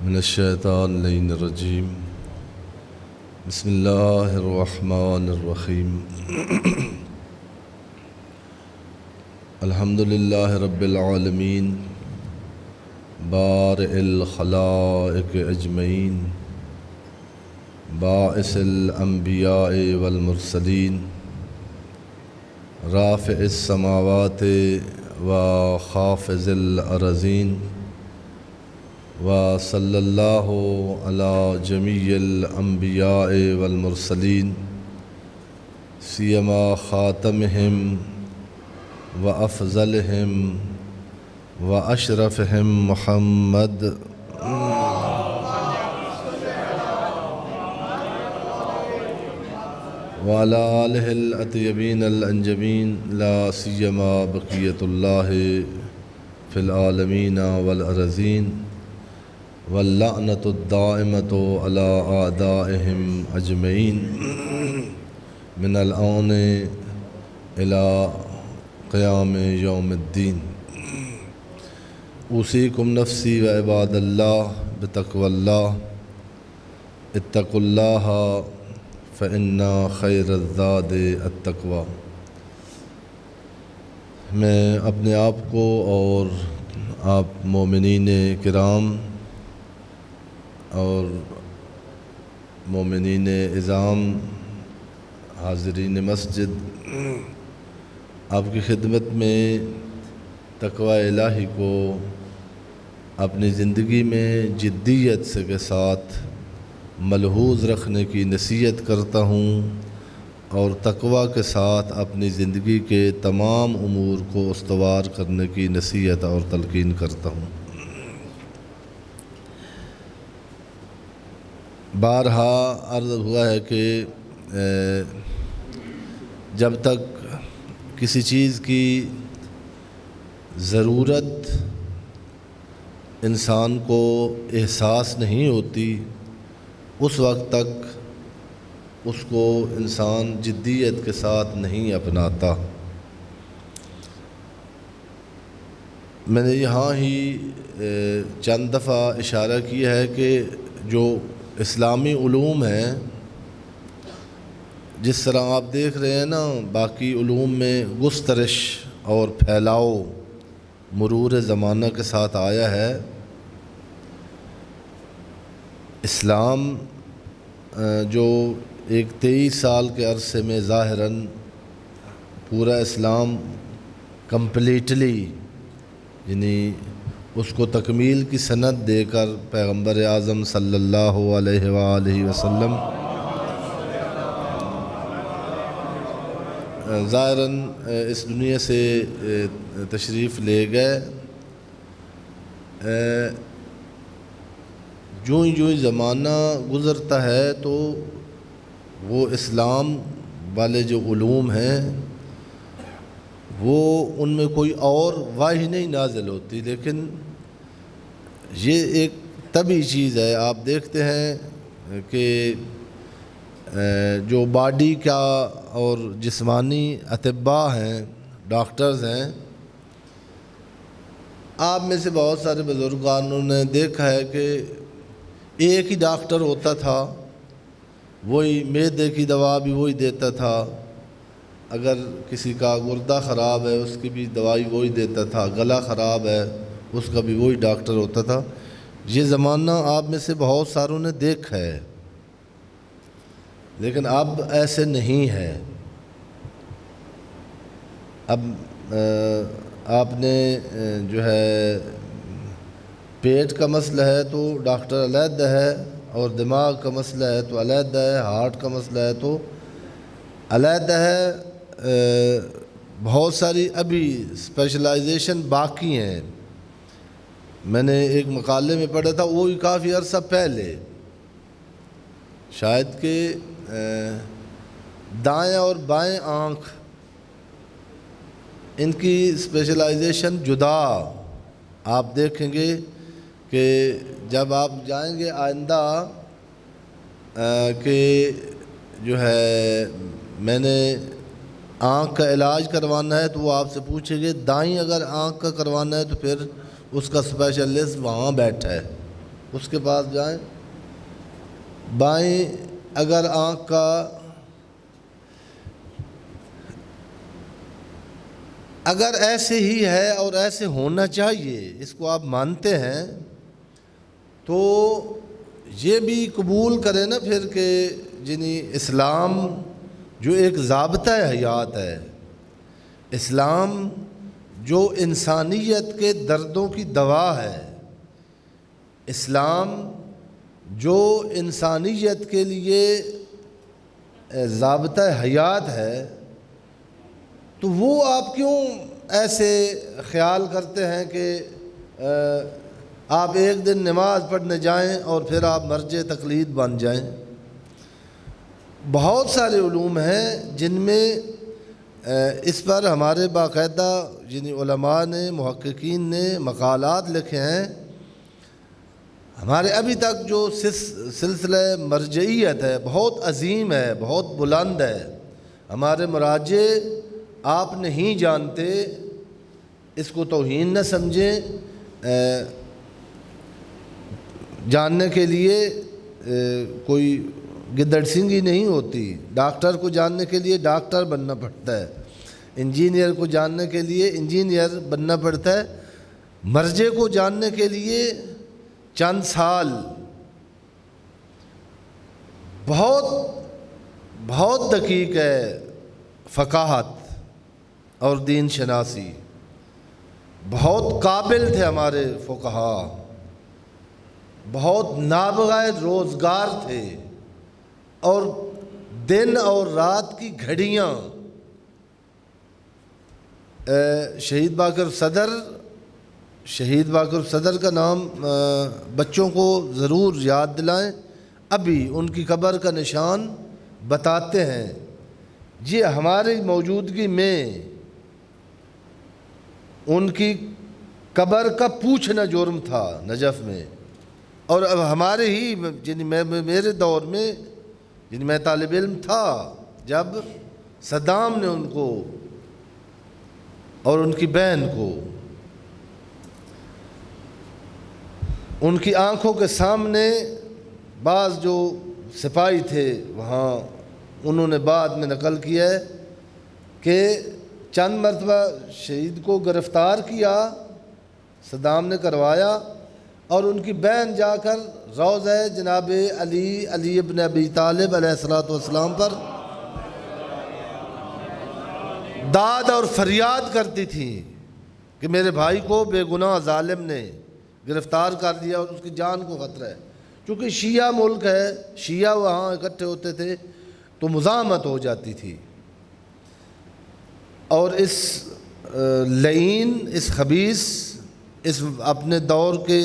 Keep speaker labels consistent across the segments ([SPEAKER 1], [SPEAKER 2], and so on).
[SPEAKER 1] من الشیطان اللعین الرجیم بسم اللہ الرحمن الرحیم الحمد للہ رب العالمین بارئ الخلائق اجمعین باعث الانبیاء والمرسلین رافع السماوات و خافض الارضین وصلی اللہ علی جمیع الانبیاء والمرسلین سیما خاتمہم و افضلہم و اشرفہم محمد وعلی آلہ الاطیبین الانجمین لا سیما بقیت اللہ فی العالمین والارضین واللعنۃ الدائمۃ علی اعدائہم اجمعین من الآن الی قیام یوم الدین اوصیکم نفسی و عباد اللہ بتقوی اللہ اتقوا اللہ فإن خیر الزاد التقوی۔ میں اپنے آپ کو اور آپ مومنین کرام اور مومنین عظام حاضرین مسجد آپ کی خدمت میں تقوی الہی کو اپنی زندگی میں جدیت سے کے ساتھ ملحوظ رکھنے کی نصیحت کرتا ہوں اور تقوی کے ساتھ اپنی زندگی کے تمام امور کو استوار کرنے کی نصیحت اور تلقین کرتا ہوں۔ بارہا عرض ہوا ہے کہ جب تک کسی چیز کی ضرورت انسان کو احساس نہیں ہوتی اس وقت تک اس کو انسان جدیت کے ساتھ نہیں اپناتا۔ میں نے یہاں ہی چند دفعہ اشارہ کیا ہے کہ جو اسلامی علوم ہیں، جس طرح آپ دیکھ رہے ہیں نا باقی علوم میں گسترش اور پھیلاؤ مرور زمانہ کے ساتھ آیا ہے، اسلام جو ایک 23 سال کے عرصے میں ظاہراً پورا اسلام کمپلیٹلی یعنی اس کو تکمیل کی سند دے کر پیغمبر اعظم صلی اللہ علیہ وآلہ وسلم ظاہراً اس دنیا سے تشریف لے گئے، جو زمانہ گزرتا ہے تو وہ اسلام والے جو علوم ہیں وہ ان میں کوئی اور واہی نہیں نازل ہوتی، لیکن یہ ایک طبعی چیز ہے۔ آپ دیکھتے ہیں کہ جو باڈی کا اور جسمانی اطباء ہیں، ڈاکٹرز ہیں، آپ میں سے بہت سارے بزرگانوں نے دیکھا ہے کہ ایک ہی ڈاکٹر ہوتا تھا، وہی معدے کی دوا بھی وہی دیتا تھا، اگر کسی کا گردہ خراب ہے اس کی بھی دوائی وہی دیتا تھا، گلا خراب ہے اس کا بھی وہی ڈاکٹر ہوتا تھا۔ یہ زمانہ آپ میں سے بہت ساروں نے دیکھا ہے، لیکن اب ایسے نہیں ہے۔ اب آپ نے جو ہے پیٹ کا مسئلہ ہے تو ڈاکٹر علیحدہ ہے، اور دماغ کا مسئلہ ہے تو علیحدہ ہے، ہارٹ کا مسئلہ ہے تو علیحدہ ہے۔ بہت ساری ابھی اسپیشلائزیشن باقی ہیں۔ میں نے ایک مقالے میں پڑھا تھا، وہ بھی کافی عرصہ پہلے، شاید کہ دائیں اور بائیں آنکھ ان کی اسپیشلائزیشن جدا۔ آپ دیکھیں گے کہ جب آپ جائیں گے آئندہ کہ جو ہے میں نے آنکھ کا علاج کروانا ہے تو وہ آپ سے پوچھیں گے دائیں اگر آنکھ کا کروانا ہے تو پھر اس کا اسپیشلسٹ وہاں بیٹھا ہے، اس کے پاس جائیں. بائیں اگر آنکھ کا اگر ایسے ہی ہے اور ایسے ہونا چاہیے، اس کو آپ مانتے ہیں، تو یہ بھی قبول کرے نا پھر کہ اسلام جو ایک ضابطۂ حیات ہے، اسلام جو انسانیت کے دردوں کی دوا ہے، اسلام جو انسانیت کے لیے ضابطۂ حیات ہے، تو وہ آپ کیوں ایسے خیال کرتے ہیں کہ آپ ایک دن نماز پڑھنے جائیں اور پھر آپ مرجع تقلید بن جائیں؟ بہت سارے علوم ہیں جن میں اس پر ہمارے باقاعدہ علماء نے، محققین نے مقالات لکھے ہیں. ہمارے ابھی تک جو سلسلہ مرجعیت ہے بہت عظیم ہے، بہت بلند ہے. ہمارے مراجع آپ نہیں جانتے، اس کو توہین نہ سمجھیں. جاننے کے لیے کوئی گدڑ سنگھی نہیں ہوتی. ڈاکٹر کو جاننے کے لیے ڈاکٹر بننا پڑتا ہے، انجینئر کو جاننے کے لیے انجینئر بننا پڑتا ہے. مرجع کو جاننے کے لیے چند سال، بہت دقیق ہے فقاہت اور دین شناسی. بہت قابل تھے ہمارے فقہا، بہت نابغہ روزگار تھے، اور دن اور رات کی گھڑیاں. شہید باقر صدر کا نام بچوں کو ضرور یاد دلائیں. ابھی ان کی قبر کا نشان بتاتے ہیں. جی ہماری موجودگی میں ان کی قبر کا پوچھنا جرم تھا نجف میں، اور اب ہمارے ہی میرے دور میں میں طالب علم تھا جب صدام نے ان کو اور ان کی بہن کو ان کی آنکھوں کے سامنے، بعض جو سپاہی تھے وہاں انہوں نے بعد میں نقل کیا ہے کہ چند مرتبہ شہید کو گرفتار کیا، صدام نے کروایا، اور ان کی بہن جا کر روضہ جناب علی ابن ابی طالب علیہ السلام پر داد اور فریاد کرتی تھی کہ میرے بھائی کو بے گناہ ظالم نے گرفتار کر لیا اور اس کی جان کو خطرہ ہے. چونکہ شیعہ ملک ہے، شیعہ وہاں اکٹھے ہوتے تھے تو مزاحمت ہو جاتی تھی. اور اس لعین، اس خبیث، اس اپنے دور کے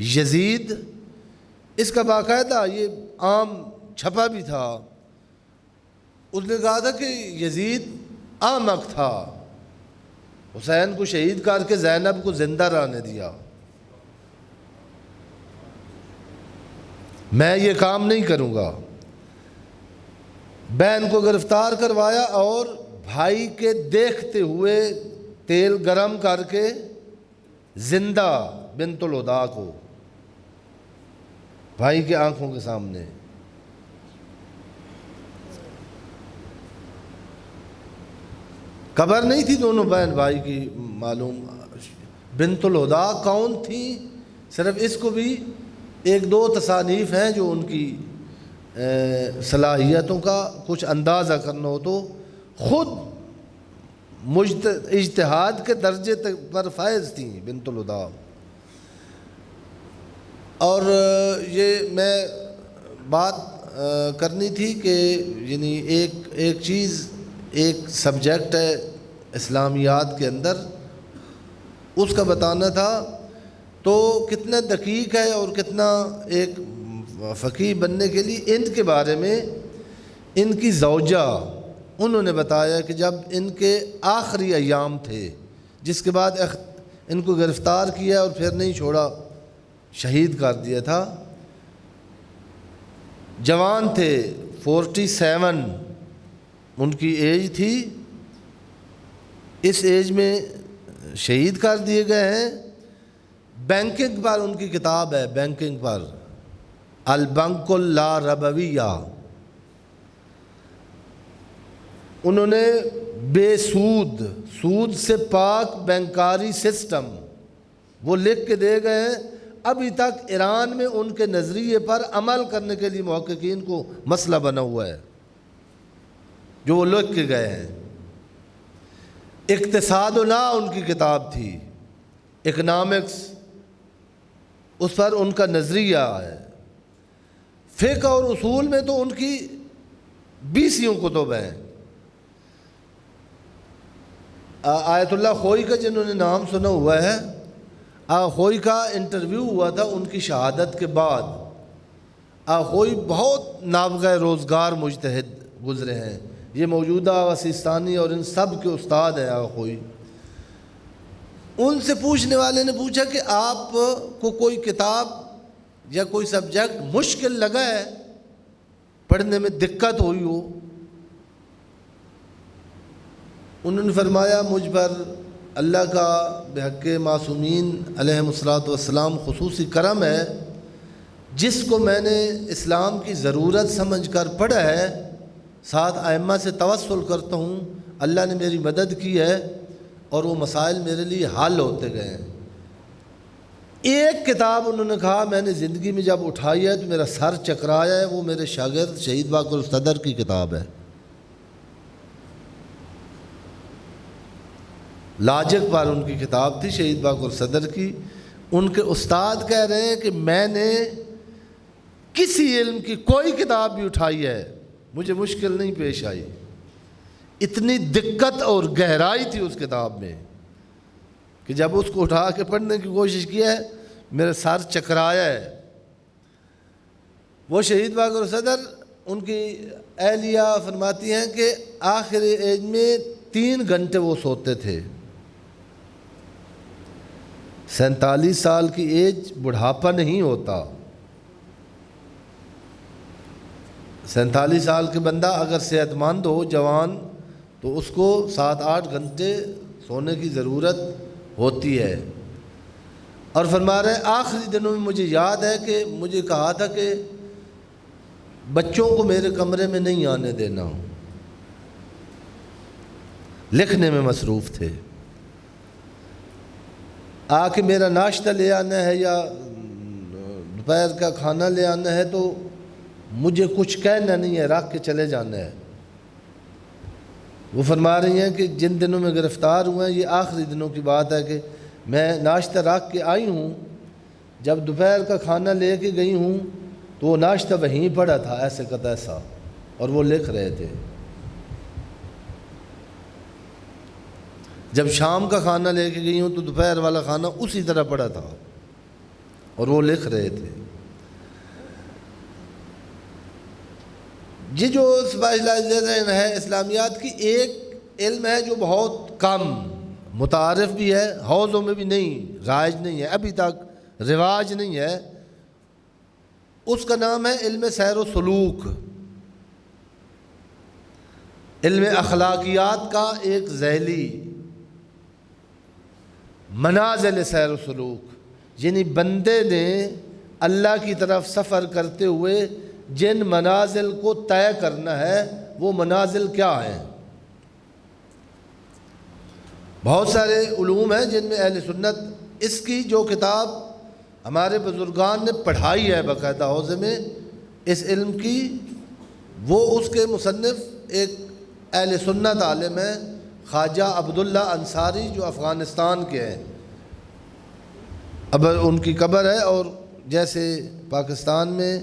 [SPEAKER 1] یزید، اس کا باقاعدہ یہ عام چھپا بھی تھا. اس نے کہا تھا کہ یزید احمق تھا، حسین کو شہید کر کے زینب کو زندہ رہنے دیا. میں یہ کام نہیں کروں گا. بہن کو گرفتار کروایا اور بھائی کے دیکھتے ہوئے تیل گرم کر کے زندہ بنت الہدا کو بھائی کے آنکھوں کے سامنے. قبر نہیں تھی دونوں بہن بھائی کی معلوم. بنت الہدا کون تھی؟ صرف اس کو بھی ایک دو تصانیف ہیں جو ان کی صلاحیتوں کا کچھ اندازہ کرنا ہو تو خود اجتہاد کے درجے پر فائز تھیں بنت الہدا. اور یہ میں بات کرنی تھی کہ ایک چیز، ایک سبجیکٹ ہے اسلامیات کے اندر، اس کا بتانا تھا. تو کتنا دقیق ہے اور کتنا ایک فقیہ بننے کے لیے ان کے بارے میں ان کی زوجہ انہوں نے بتایا کہ جب ان کے آخری ایام تھے، جس کے بعد ان کو گرفتار کیا اور پھر نہیں چھوڑا، شہید کر دیا تھا. جوان تھے، 47 ان کی ایج تھی. اس ایج میں شہید کر دیے گئے ہیں. بینکنگ پر ان کی کتاب ہے، بینکنگ پر البنک لا ربویہ، انہوں نے بے سود، سود سے پاک بینکاری سسٹم وہ لکھ کے دے گئے ہیں۔ ابھی تک ایران میں ان کے نظریے پر عمل کرنے کے لیے محققین کو مسئلہ بنا ہوا ہے جو وہ لکھ کے گئے ہیں۔ اقتصاد ان کی کتاب تھی، اکنامکس، اس پر ان کا نظریہ ہے۔ فقہ اور اصول میں تو ان کی 20 کتب ہیں۔ آیت اللہ خوئی کا جنہوں نے نام سنا ہوا ہے، خوئی کا انٹرویو ہوا تھا ان کی شہادت کے بعد۔ خوئی بہت نابغہ روزگار مجتہد گزرے ہیں، یہ موجودہ وسیستانی اور ان سب کے استاد ہیں خوئی۔ ان سے پوچھنے والے نے پوچھا کہ آپ کو کوئی کتاب یا کوئی سبجیکٹ مشکل لگا ہے، پڑھنے میں دقت ہوئی ہو؟ انہوں نے فرمایا مجھ پر اللہ کا بحق معصومین علیہ الصلوۃ والسلام خصوصی کرم ہے، جس کو میں نے اسلام کی ضرورت سمجھ کر پڑھا ہے، ساتھ ائمہ سے توسل کرتا ہوں، اللہ نے میری مدد کی ہے اور وہ مسائل میرے لیے حل ہوتے گئے ہیں۔ ایک کتاب انہوں نے کہا میں نے زندگی میں جب اٹھائی ہے تو میرا سر چکرایا ہے، وہ میرے شاگرد شہید باقر صدر کی کتاب ہے۔ لاجک پر ان کی کتاب تھی، شہید باقر صدر کی۔ ان کے استاد کہہ رہے ہیں کہ میں نے کسی علم کی کوئی کتاب بھی اٹھائی ہے مجھے مشکل نہیں پیش آئی، اتنی دقت اور گہرائی تھی اس کتاب میں کہ جب اس کو اٹھا کے پڑھنے کی کوشش کی ہے میرا سر چکرایا ہے۔ وہ شہید باقر صدر ان کی اہلیہ فرماتی ہیں کہ آخر ایج میں 3 گھنٹے وہ سوتے تھے۔ 47 سال کی ایج بڑھاپا نہیں ہوتا۔ 47 سال کے بندہ اگر صحت مند ہو، جوان، تو اس کو 7-8 گھنٹے سونے کی ضرورت ہوتی ہے۔ اور فرما رہے آخری دنوں میں مجھے یاد ہے کہ مجھے کہا تھا کہ بچوں کو میرے کمرے میں نہیں آنے دینا، لکھنے میں مصروف تھے۔ آ کے میرا ناشتہ لے آنا ہے یا دوپہر کا کھانا لے آنا ہے تو مجھے کچھ کہنا نہیں ہے، رکھ کے چلے جانا ہے۔ وہ فرما رہی ہیں کہ جن دنوں میں گرفتار ہوئے ہیں یہ آخری دنوں کی بات ہے کہ میں ناشتہ رکھ کے آئی ہوں، جب دوپہر کا کھانا لے کے گئی ہوں تو وہ ناشتہ وہیں پڑا تھا ایسے کا تیسا، اور وہ لکھ رہے تھے۔ جب شام کا کھانا لے کے گئی ہوں تو دوپہر والا کھانا اسی طرح پڑا تھا اور وہ لکھ رہے تھے۔ یہ جو اسپیشلائزیشن ہے اسلامیات کی، ایک علم ہے جو بہت کم متعارف بھی ہے، حوضوں میں بھی نہیں، رائج نہیں ہے، ابھی تک رواج نہیں ہے، اس کا نام ہے علم سیر و سلوک۔ علم اخلاقیات کا ایک ذیلی منازل سیر و سلوک، یعنی بندے نے اللہ کی طرف سفر کرتے ہوئے جن منازل کو طے کرنا ہے وہ منازل کیا ہیں۔ بہت سارے علوم ہیں جن میں اہل سنت، اس کی جو کتاب ہمارے بزرگان نے پڑھائی ہے باقاعدہ حوزے میں اس علم کی، وہ اس کے مصنف ایک اہل سنت عالم ہیں، خواجہ عبداللہ انصاری، جو افغانستان کے ہیں۔ اب ان کی قبر ہے، اور جیسے پاکستان میں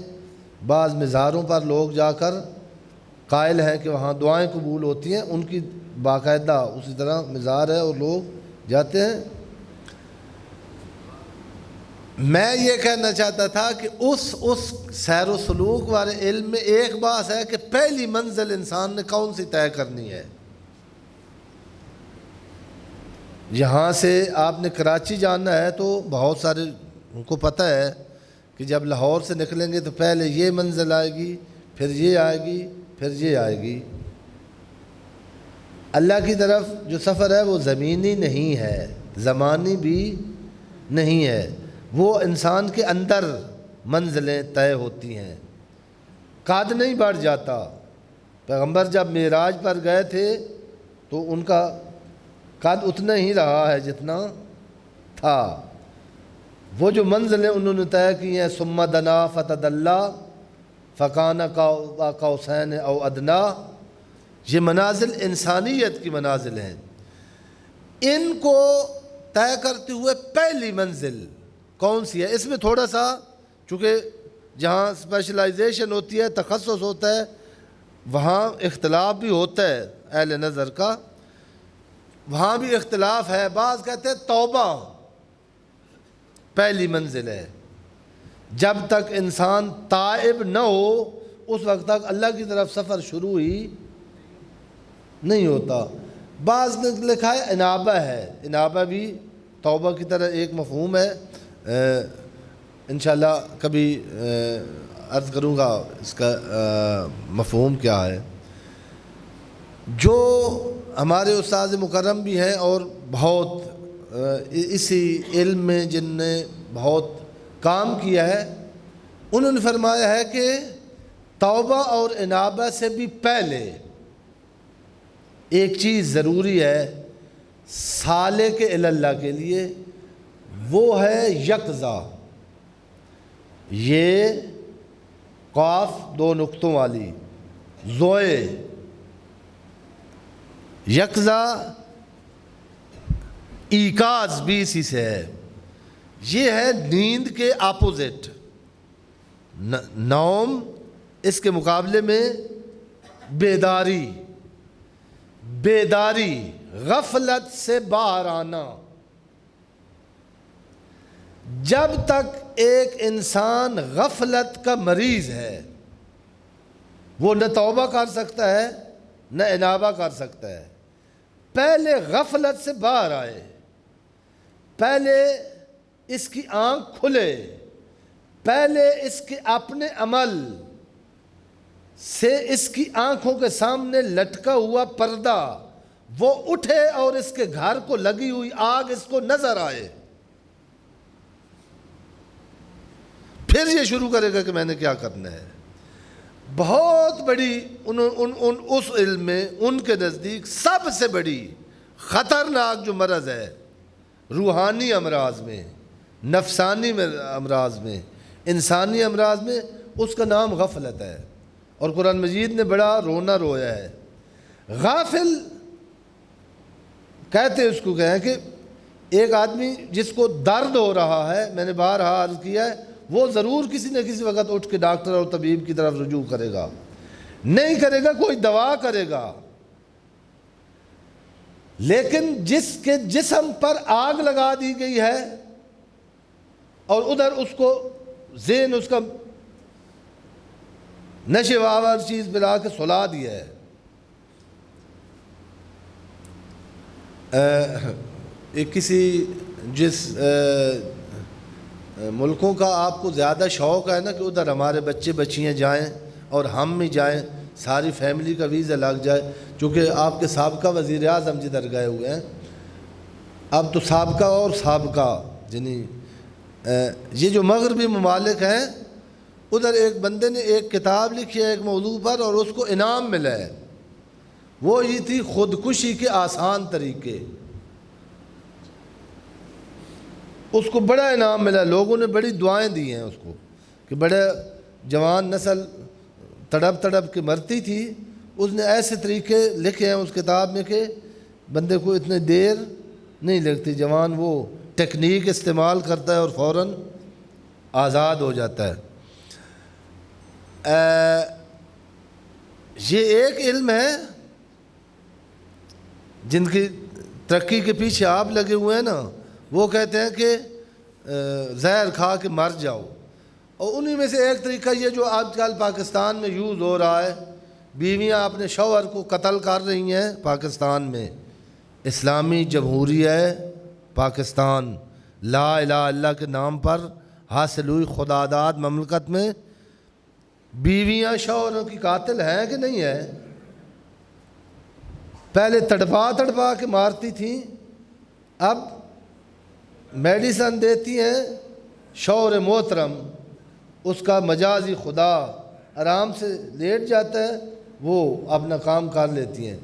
[SPEAKER 1] بعض مزاروں پر لوگ جا کر قائل ہیں کہ وہاں دعائیں قبول ہوتی ہیں، ان کی باقاعدہ اسی طرح مزار ہے اور لوگ جاتے ہیں۔ میں یہ کہنا چاہتا تھا کہ اس سیر و سلوک والے علم میں ایک بات ہے کہ پہلی منزل انسان نے کون سی طے کرنی ہے۔ یہاں سے آپ نے کراچی جانا ہے تو بہت سارے ان کو پتہ ہے کہ جب لاہور سے نکلیں گے تو پہلے یہ منزل آئے گی، پھر یہ آئے گی، پھر یہ آئے گی۔ اللہ کی طرف جو سفر ہے وہ زمینی نہیں ہے، زمانی بھی نہیں ہے، وہ انسان کے اندر منزلیں طے ہوتی ہیں، قد نہیں بڑھ جاتا۔ پیغمبر جب معراج پر گئے تھے تو ان کا قد اتنا ہی رہا ہے جتنا تھا۔ وہ جو منزلیں انہوں نے طے کی ہیں، ثم دنا فتدلی فکان قوسین او ادنا، یہ منازل انسانیت کی منازل ہیں۔ ان کو طے کرتے ہوئے پہلی منزل کون سی ہے؟ اس میں تھوڑا سا چونکہ جہاں اسپیشلائزیشن ہوتی ہے، تخصص ہوتا ہے، وہاں اختلاف بھی ہوتا ہے اہل نظر کا، وہاں بھی اختلاف ہے۔ بعض کہتے ہیں توبہ پہلی منزل ہے، جب تک انسان تائب نہ ہو اس وقت تک اللہ کی طرف سفر شروع ہی نہیں ہوتا۔ بعض نے لکھا ہے انابہ ہے، انابہ بھی توبہ کی طرح ایک مفہوم ہے۔ انشاءاللہ کبھی عرض کروں گا اس کا مفہوم کیا ہے۔ جو ہمارے استاد مکرم بھی ہیں اور بہت اسی علم میں جن نے بہت کام کیا ہے، انہوں نے فرمایا ہے کہ توبہ اور انابہ سے بھی پہلے ایک چیز ضروری ہے سالک اللہ کے لیے، وہ ہے یقظہ۔ یہ قاف دو نقطوں والی زوئے، یقظہ ایقاظ بھی اسی سے ہے۔ یہ ہے نیند کے اپوزٹ، نوم اس کے مقابلے میں بیداری، بیداری غفلت سے باہر آنا۔ جب تک ایک انسان غفلت کا مریض ہے وہ نہ توبہ کر سکتا ہے نہ انابہ کر سکتا ہے۔ پہلے غفلت سے باہر آئے، پہلے اس کی آنکھ کھلے، پہلے اس کے اپنے عمل سے اس کی آنکھوں کے سامنے لٹکا ہوا پردہ وہ اٹھے اور اس کے گھر کو لگی ہوئی آگ اس کو نظر آئے، پھر یہ شروع کرے گا کہ میں نے کیا کرنا ہے۔ بہت بڑی اس علم میں ان کے نزدیک سب سے بڑی خطرناک جو مرض ہے روحانی امراض میں، نفسانی امراض میں، انسانی امراض میں، اس کا نام غفلت ہے۔ اور قرآن مجید نے بڑا رونا رویا ہے۔ غافل کہتے اس کو کہیں کہ ایک آدمی جس کو درد ہو رہا ہے، میں نے بارہا عرض کیا ہے، وہ ضرور کسی نہ کسی وقت اٹھ کے ڈاکٹر اور طبیب کی طرف رجوع کرے گا، نہیں کرے گا کوئی دوا کرے گا۔ لیکن جس کے جسم پر آگ لگا دی گئی ہے اور ادھر اس کو ذہن اس کا نشے آور چیز ملا کے سلا دیا ہے۔ ایک کسی جس ملکوں کا آپ کو زیادہ شوق ہے نا کہ ادھر ہمارے بچے بچیاں جائیں اور ہم بھی جائیں، ساری فیملی کا ویزا لگ جائے، چونکہ آپ کے سابقہ وزیر اعظم جدھر گئے ہوئے ہیں، اب تو سابقہ اور سابقہ یعنی یہ جو مغربی ممالک ہیں، ادھر ایک بندے نے ایک کتاب لکھی ہے ایک موضوع پر اور اس کو انعام ملا ہے، وہ یہ تھی خودکشی کے آسان طریقے۔ اس کو بڑا انعام ملا، لوگوں نے بڑی دعائیں دی ہیں اس کو کہ بڑے جوان نسل تڑپ تڑپ کے مرتی تھی، اس نے ایسے طریقے لکھے ہیں اس کتاب میں کہ بندے کو اتنے دیر نہیں لگتی، جوان وہ ٹیکنیک استعمال کرتا ہے اور فوراً آزاد ہو جاتا ہے۔ یہ ایک علم ہے جن کی ترقی کے پیچھے آپ لگے ہوئے ہیں نا، وہ کہتے ہیں کہ زہر کھا کے مر جاؤ، اور انہی میں سے ایک طریقہ یہ جو آج کل پاکستان میں یوز ہو رہا ہے، بیویاں اپنے شوہر کو قتل کر رہی ہیں پاکستان میں، اسلامی جمہوریہ پاکستان لا الہ الا اللہ کے نام پر حاصل ہوئی خداداد مملکت میں بیویاں شوہروں کی قاتل ہیں کہ نہیں ہے؟ پہلے تڑپا تڑپا کے مارتی تھیں، اب میڈیسن دیتی ہیں شوہر محترم، اس کا مجازی خدا آرام سے لیٹ جاتا ہے، وہ اپنا کام کر لیتی ہیں۔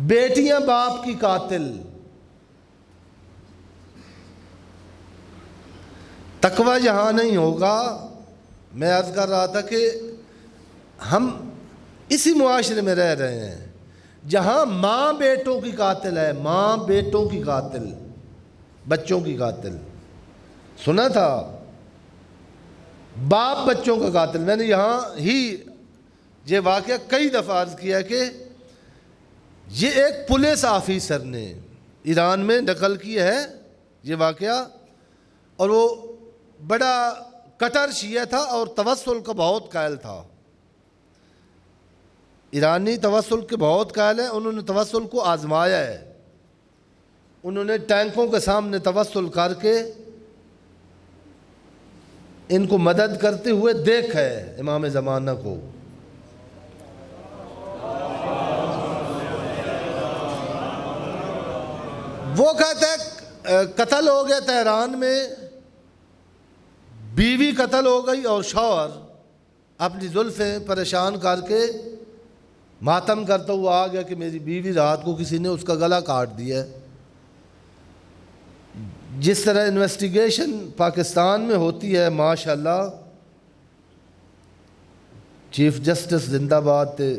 [SPEAKER 1] بیٹیاں باپ کی قاتل۔ تقوی جہاں نہیں ہوگا، میں عرض کر رہا تھا کہ ہم اسی معاشرے میں رہ رہے ہیں جہاں ماں بیٹوں کی قاتل ہے، ماں بیٹوں کی قاتل، بچوں کی قاتل۔ سنا تھا باپ بچوں کا قاتل۔ میں نے یہاں ہی یہ واقعہ کئی دفعہ عرض کیا کہ یہ ایک پولیس آفیسر نے ایران میں نقل کی ہے یہ واقعہ، اور وہ بڑا کٹر شیعہ تھا اور توسل کا بہت قائل تھا۔ ایرانی توسل کے بہت قائل ہیں، انہوں نے توسل کو آزمایا ہے، انہوں نے ٹینکوں کے سامنے توسل کر کے ان کو مدد کرتے ہوئے دیکھا ہے امام زمانہ کو۔ وہ کہتا ہے قتل ہو گیا تہران میں، بیوی قتل ہو گئی اور شوہر اپنی زلفیں پریشان کر کے ماتم کرتا ہوا آ گیا کہ میری بیوی رات کو کسی نے اس کا گلا کاٹ دیا ہے۔ جس طرح انویسٹیگیشن پاکستان میں ہوتی ہے ماشاءاللہ، چیف جسٹس زندہ باد تھے،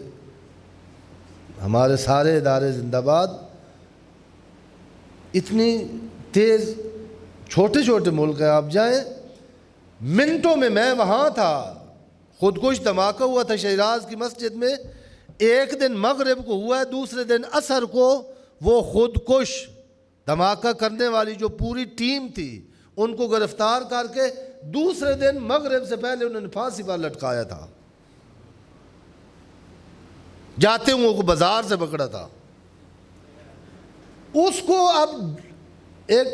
[SPEAKER 1] ہمارے سارے ادارے زندہ باد، اتنی تیز، چھوٹے چھوٹے ملک ہیں، آپ جائیں منٹوں میں۔ میں وہاں تھا، خودکش دھماکہ ہوا تھا شیراز کی مسجد میں، ایک دن مغرب کو ہوا ہے، دوسرے دن عصر کو وہ خودکش دھماکہ کرنے والی جو پوری ٹیم تھی ان کو گرفتار کر کے دوسرے دن مغرب سے پہلے انہوں نے پھانسی پر لٹکایا تھا، جاتے ہوں کو بازار سے پکڑا تھا۔ اس کو اب ایک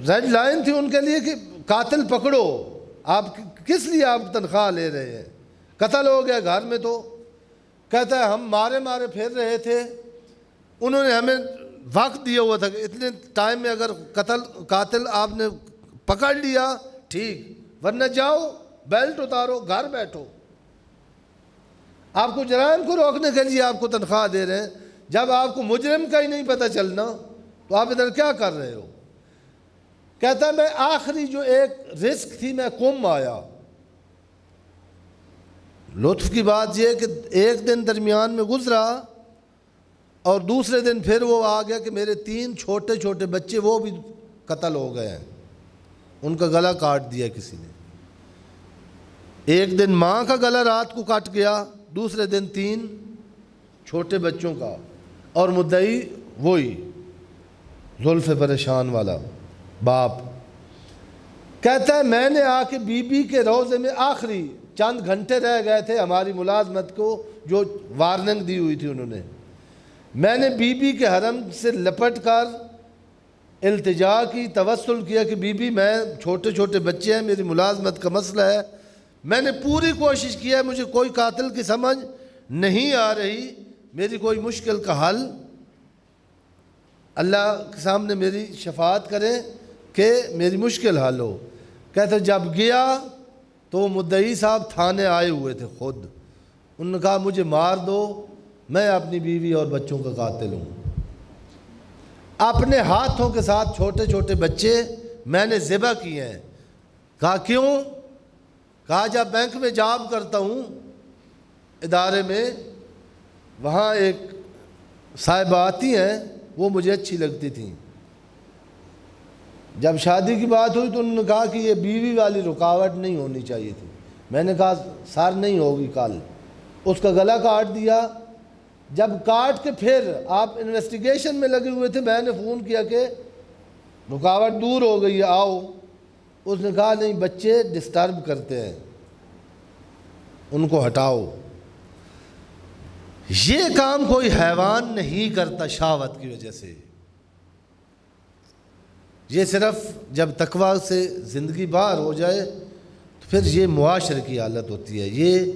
[SPEAKER 1] ریڈ لائن تھی ان کے لیے کہ قاتل پکڑو، آپ کس لیے آپ تنخواہ لے رہے ہیں؟ قتل ہو گیا گھر میں، تو کہتا ہے ہم مارے پھر رہے تھے، انہوں نے ہمیں وقت دیا ہوا تھا کہ اتنے ٹائم میں اگر قاتل آپ نے پکڑ لیا ٹھیک، ورنہ جاؤ بیلٹ اتارو گھر بیٹھو۔ آپ کو جرائم کو روکنے کے لیے آپ کو تنخواہ دے رہے ہیں، جب آپ کو مجرم کا ہی نہیں پتہ چلنا تو آپ ادھر کیا کر رہے ہو؟ کہتا ہے میں آخری جو ایک رزق تھی میں قم آیا۔ لطف کی بات یہ کہ ایک دن درمیان میں گزرا اور دوسرے دن پھر وہ آ گیا کہ میرے 3 چھوٹے چھوٹے بچے وہ بھی قتل ہو گئے ہیں، ان کا گلا کاٹ دیا کسی نے۔ ایک دن ماں کا گلا رات کو کٹ گیا، دوسرے دن 3 چھوٹے بچوں کا، اور مدعی وہی زلف پریشان والا باپ۔ کہتا ہے میں نے آ کے بی بی کے روضے میں آخری چند گھنٹے رہ گئے تھے ہماری ملازمت کو جو وارننگ دی ہوئی تھی انہوں نے، میں نے بی بی کے حرم سے لپٹ کر التجا کی، توسل کیا کہ بی بی میں چھوٹے چھوٹے بچے ہیں، میری ملازمت کا مسئلہ ہے، میں نے پوری کوشش کی ہے، مجھے کوئی قاتل کی سمجھ نہیں آ رہی، میری کوئی مشکل کا حل اللہ کے سامنے میری شفاعت کریں کہ میری مشکل حل ہو۔ کہتے جب گیا تو مدعی صاحب تھانے آئے ہوئے تھے خود، انہوں نے کہا مجھے مار دو، میں اپنی بیوی اور بچوں کا قاتل ہوں۔ اپنے ہاتھوں کے ساتھ چھوٹے چھوٹے بچے میں نے ذبح کیے ہیں۔ کہا کیوں؟ کہا جب بینک میں جاب کرتا ہوں ادارے میں، وہاں ایک صاحبہ آتی ہیں، وہ مجھے اچھی لگتی تھیں، جب شادی کی بات ہوئی تو انہوں نے کہا کہ یہ بیوی والی رکاوٹ نہیں ہونی چاہیے تھی۔ میں نے کہا سر نہیں ہوگی کل، اس کا گلا کاٹ دیا۔ جب کاٹ کے پھر آپ انویسٹیگیشن میں لگے ہوئے تھے، میں نے فون کیا کہ رکاوٹ دور ہو گئی ہے آؤ، اس نے کہا نہیں بچے ڈسٹرب کرتے ہیں ان کو ہٹاؤ۔ یہ کام کوئی حیوان نہیں کرتا شہوت کی وجہ سے، یہ صرف جب تقویٰ سے زندگی باہر ہو جائے تو پھر یہ معاشرے کی حالت ہوتی ہے، یہ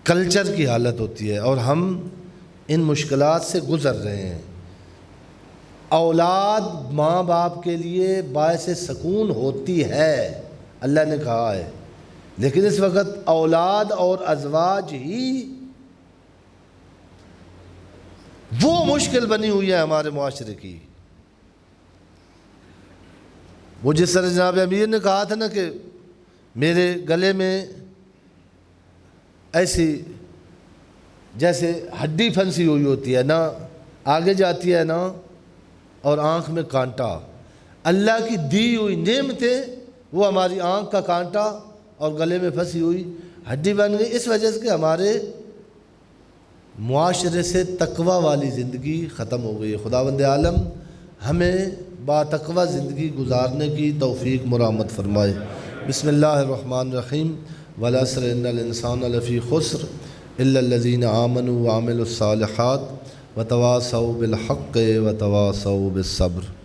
[SPEAKER 1] کلچر کی حالت ہوتی ہے، اور ہم ان مشکلات سے گزر رہے ہیں۔ اولاد ماں باپ کے لیے باعث سکون ہوتی ہے، اللہ نے کہا ہے لیکن اس وقت اولاد اور ازواج ہی وہ مشکل بنی ہوئی ہے ہمارے معاشرے کی۔ وہ جس طرح جناب امیر نے کہا تھا نا کہ میرے گلے میں ایسی جیسے ہڈی پھنسی ہوئی ہوتی ہے، نہ آگے جاتی ہے نہ، اور آنکھ میں کانٹا۔ اللہ کی دی ہوئی نعمتیں وہ ہماری آنکھ کا کانٹا اور گلے میں پھنسی ہوئی ہڈی بن گئی، اس وجہ سے کہ ہمارے معاشرے سے تقوی والی زندگی ختم ہو گئی ہے۔ خداوند عالم ہمیں با تقوی زندگی گزارنے کی توفیق مرحمت فرمائے۔ بسم اللہ الرحمن الرحیم۔ والعصر ان الانسان لفی خسر الا الذین آمنوا وعملوا الصالحات وتواصوا بالحق وتواصوا بالصبر۔